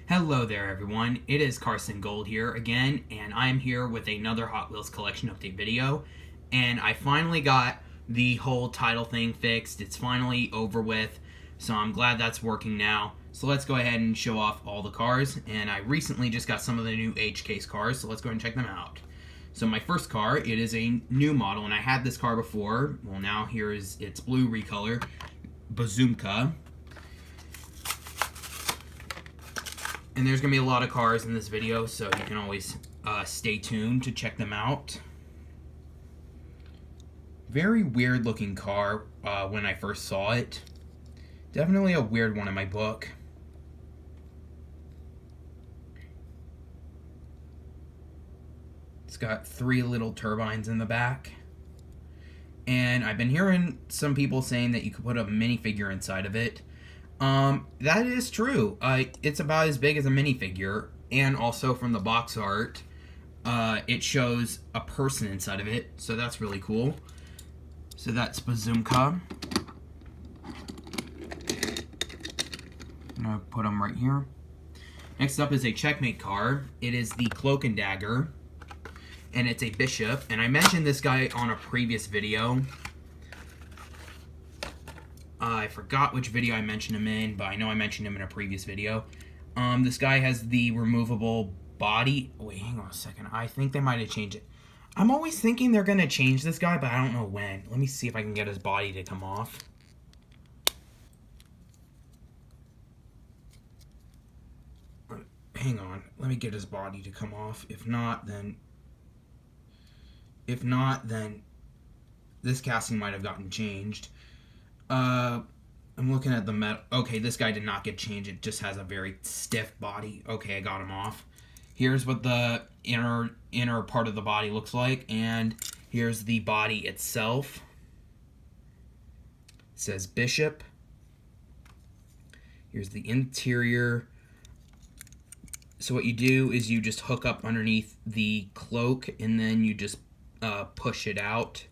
Hello there everyone, it is Carson Gold here again, and I'm here with another Hot Wheels collection update video, and I finally got the whole title thing fixed. It's finally over with, so I'm glad that's working now. So let's go ahead and show off all the cars, and I recently just got some of the new H-Case cars, so let's go ahead and check them out. So my first car, it is a new model, and I had this car before. Well, now here is its blue recolor, Bazumka. And there's going to be a lot of cars in this video, so you can always stay tuned to check them out. Very weird looking car when I first saw it. Definitely a weird one in my book. It's got 3 little turbines in the back. And I've been hearing some people saying that you could put a minifigure inside of it. That is true. It's about as big as a minifigure, and also from the box art, it shows a person inside of it, so that's really cool. So that's Bazumka. I'm gonna put them right here. Next up is a Checkmate car. It is the Cloak and Dagger, and it's a Bishop, and I mentioned this guy on a previous video. I forgot which video I mentioned him in, but I know I mentioned him in a previous video. This guy has the removable body. Wait, hang on a second. I think they might have changed it. I'm always thinking they're going to change this guy, but I don't know when. Let me see if I can get his body to come off. Hang on. Let me get his body to come off. If not, then this casting might have gotten changed. I'm looking at the metal. Okay, this guy did not get changed. It just has a very stiff body. Okay, I got him off. Here's what the inner part of the body looks like, and here's the body itself. It says Bishop. Here's the interior. So what you do is you just hook up underneath the cloak, and then you just push it out.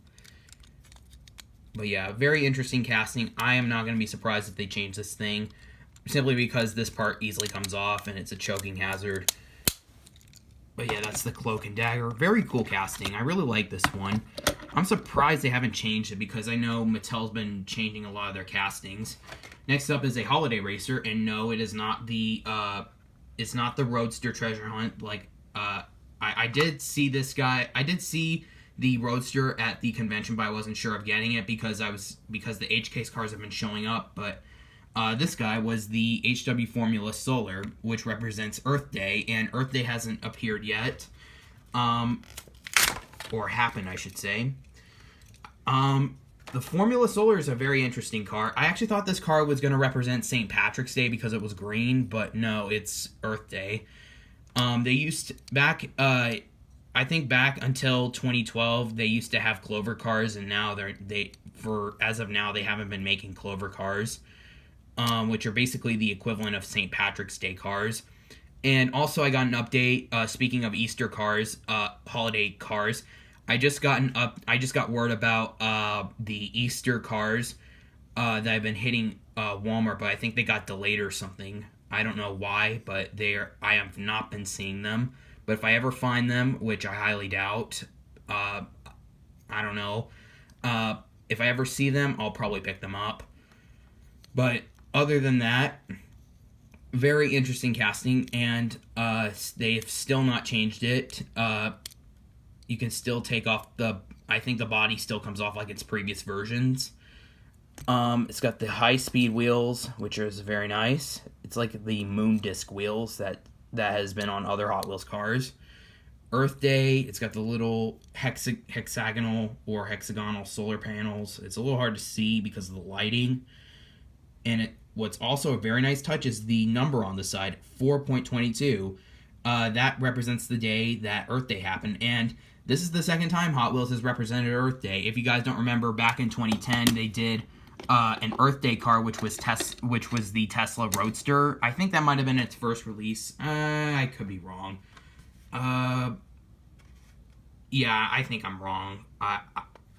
But yeah, very interesting casting. I am not going to be surprised if they change this thing, simply because this part easily comes off and it's a choking hazard. But yeah, that's the Cloak and Dagger. Very cool casting. I really like this one. I'm surprised they haven't changed it, because I know Mattel's been changing a lot of their castings. Next up is a Holiday Racer, and no, it is not the it's not the Roadster Treasure Hunt. Like I did see this guy. I did see the Roadster at the convention, but I wasn't sure of getting it because the H-Case cars have been showing up. But this guy was the HW Formula Solar, which represents Earth Day, and Earth Day hasn't appeared yet, or happened, I should say. The Formula Solar is a very interesting car. I actually thought this car was going to represent St. Patrick's Day because it was green, but no, it's Earth Day. They used back. I think back until 2012, they used to have Clover cars, and now as of now, they haven't been making Clover cars, which are basically the equivalent of St. Patrick's Day cars. And also, I got an update. Speaking of Easter cars, holiday cars, I just got word about the Easter cars that have been hitting Walmart, but I think they got delayed or something. I don't know why, but I have not been seeing them. But if I ever find them, which I highly doubt, I don't know. If I ever see them, I'll probably pick them up. But other than that, very interesting casting, and they've still not changed it. You can still take off I think the body still comes off like its previous versions. It's got the high-speed wheels, which is very nice. It's like the moon disc wheels that has been on other Hot Wheels cars. Earth Day, it's got the little hexagonal solar panels. It's a little hard to see because of the lighting. And what's also a very nice touch is the number on the side, 4.22. That represents the day that Earth Day happened. And this is the second time Hot Wheels has represented Earth Day. If you guys don't remember, back in 2010, they did an Earth Day car, which was the Tesla Roadster. I think that might have been its first release. I could be wrong. Yeah, I think I'm wrong.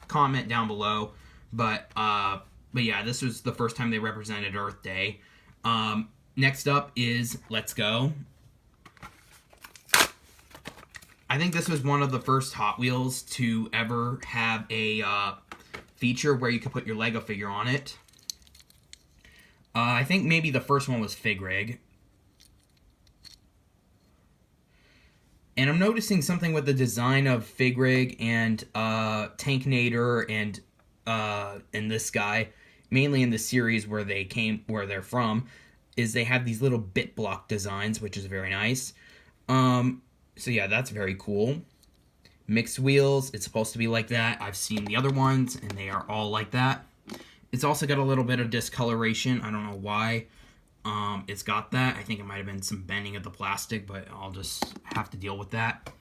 Comment down below. But yeah, this was the first time they represented Earth Day. Next up is Let's Go. I think this was one of the first Hot Wheels to ever have a feature where you could put your Lego figure on it. I think maybe the first one was Fig Rig. And I'm noticing something with the design of Fig Rig and Tanknator and this guy, mainly in the series where they're from, is they have these little bit block designs, which is very nice. So yeah, that's very cool. Mixed wheels, it's supposed to be like that. I've seen the other ones, and they are all like that. It's also got a little bit of discoloration. I don't know why it's got that. I think it might have been some bending of the plastic, but I'll just have to deal with that.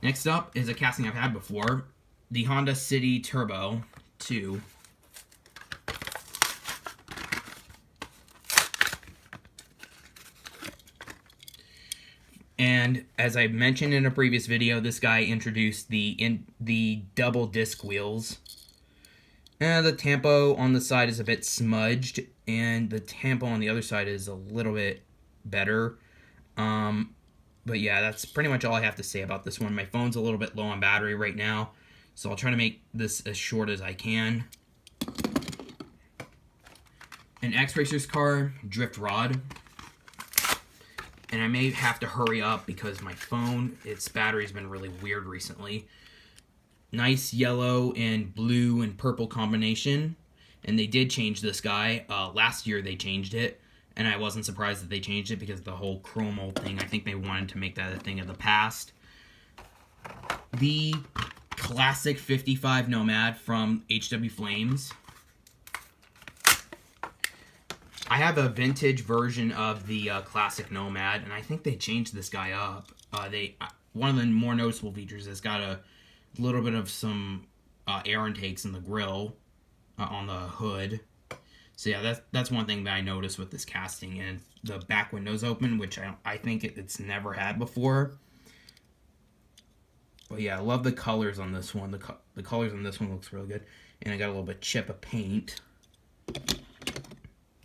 Next up is a casting I've had before. The Honda City Turbo 2. And as I mentioned in a previous video, this guy introduced the double disc wheels. The tampo on the side is a bit smudged, and the tampo on the other side is a little bit better. But yeah, that's pretty much all I have to say about this one. My phone's a little bit low on battery right now, so I'll try to make this as short as I can. An X-Racers car, Drift Rod. And I may have to hurry up because my phone, its battery's been really weird recently. Nice yellow and blue and purple combination. And they did change this guy. Last year they changed it. And I wasn't surprised that they changed it because of the whole chromo thing. I think they wanted to make that a thing of the past. The classic 55 Nomad from HW Flames. I have a vintage version of the classic Nomad, and I think they changed this guy up. One of the more noticeable features has got a little bit of some air intakes in the grill on the hood. So yeah, that's one thing that I noticed with this casting, and the back window's open, which I think it's never had before. But yeah, I love the colors on this one. The colors on this one looks really good, and I got a little bit chip of paint.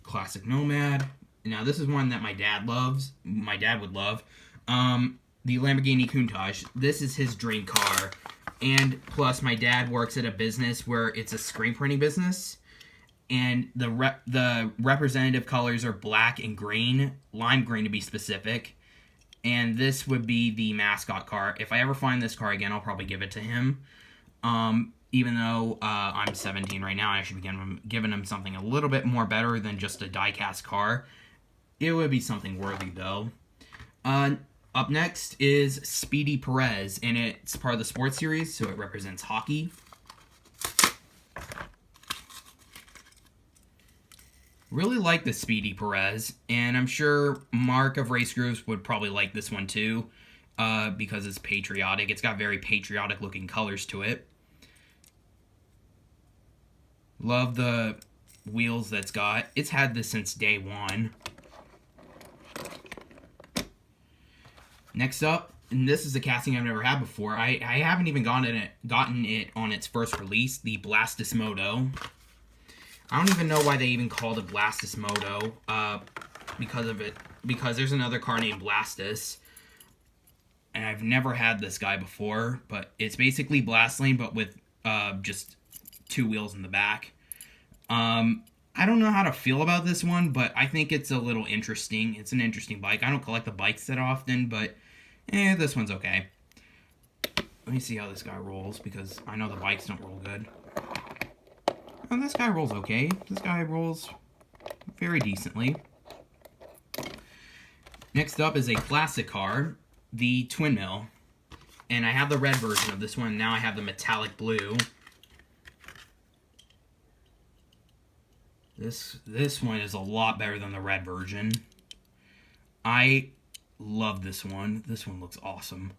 Classic Nomad. Now this is one that my dad loves. My dad would love. The Lamborghini Countach. This is his dream car. And plus my dad works at a business where it's a screen printing business. And the representative colors are black and green. Lime green to be specific. And this would be the mascot car. If I ever find this car again, I'll probably give it to him. Even though I'm 17 right now, I should be giving him something a little bit more better than just a die-cast car. It would be something worthy, though. Up next is Speedy Perez, and it's part of the sports series, so it represents hockey. Really like the Speedy Perez, and I'm sure Mark of Race Grooves would probably like this one too, because it's patriotic. It's got very patriotic-looking colors to it. Love the wheels that's got. It's had this since day one. Next up, and this is a casting I've never had before. I haven't even gotten it on its first release, the Blastus Moto. I don't even know why they even called it Blastus Moto, because there's another car named Blastus. And I've never had this guy before, but it's basically Blastlane, but with just two wheels in the back. I don't know how to feel about this one, but I think it's a little interesting. It's an interesting bike. I don't collect the bikes that often, but this one's okay. Let me see how this guy rolls, because I know the bikes don't roll good. Oh, this guy rolls okay. This guy rolls very decently. Next up is a classic car, the Twin Mill. And I have the red version of this one. Now I have the metallic blue. This one is a lot better than the red version. I love this one. This one looks awesome.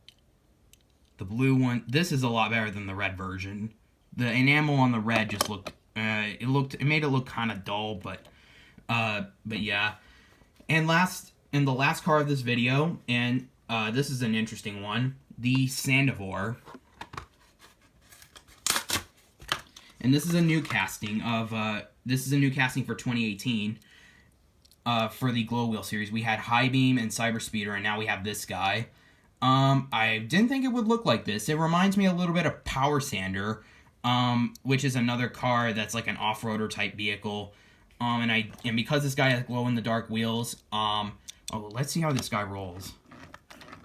The blue one, this is a lot better than the red version. The enamel on the red just looked, it made it look kind of dull, but yeah. And the last car of this video, and this is an interesting one, the Sandivore. And this is a new casting of, this is a new casting for 2018. for the Glow Wheel series. We had High Beam and Cyber Speeder, and now we have this guy. I didn't think it would look like this. It reminds me a little bit of Power Sander, which is another car that's like an off-roader type vehicle. And because this guy has glow-in-the-dark wheels, oh, let's see how this guy rolls.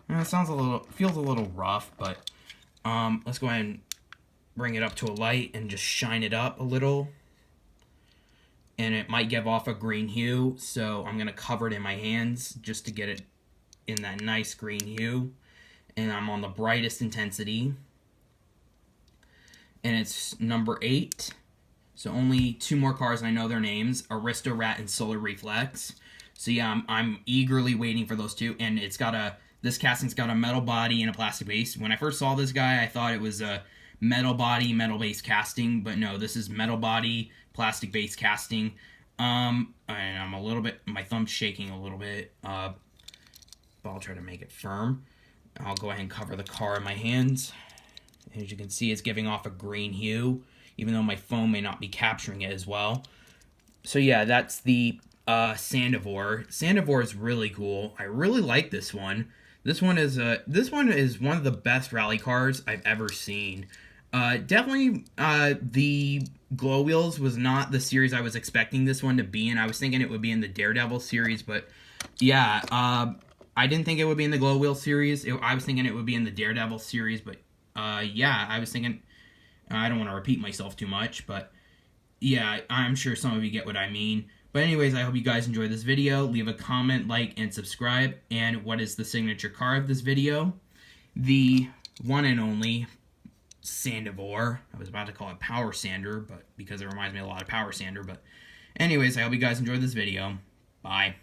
It feels a little rough, but let's go ahead and bring it up to a light and just shine it up a little. And it might give off a green hue, so I'm gonna cover it in my hands just to get it in that nice green hue. And I'm on the brightest intensity. And it's number 8. So only 2 more cars, I know their names, Aristo Rat and Solar Reflex. So yeah, I'm eagerly waiting for those 2. And this casting's got a metal body and a plastic base. When I first saw this guy, I thought it was a metal body, metal base casting, but no, this is metal body, plastic base casting. And I'm my thumb's shaking a little bit, but I'll try to make it firm. I'll go ahead and cover the car in my hands. As you can see, it's giving off a green hue, even though my phone may not be capturing it as well. So yeah, that's the Sandivore. Sandivore is really cool. I really like this one. This one is one of the best rally cars I've ever seen. Definitely, the Glow Wheels was not the series I was expecting this one to be in. I was thinking it would be in the Daredevil series, but yeah, I didn't think it would be in the Glow Wheel series. I was thinking it would be in the Daredevil series, but yeah, I was thinking, I don't want to repeat myself too much, but yeah, I'm sure some of you get what I mean. But anyways, I hope you guys enjoyed this video. Leave a comment, like, and subscribe. And what is the signature car of this video? The one and only Sandivore. I was about to call it Power Sander, but because it reminds me a lot of Power Sander. But anyways, I hope you guys enjoyed this video. Bye.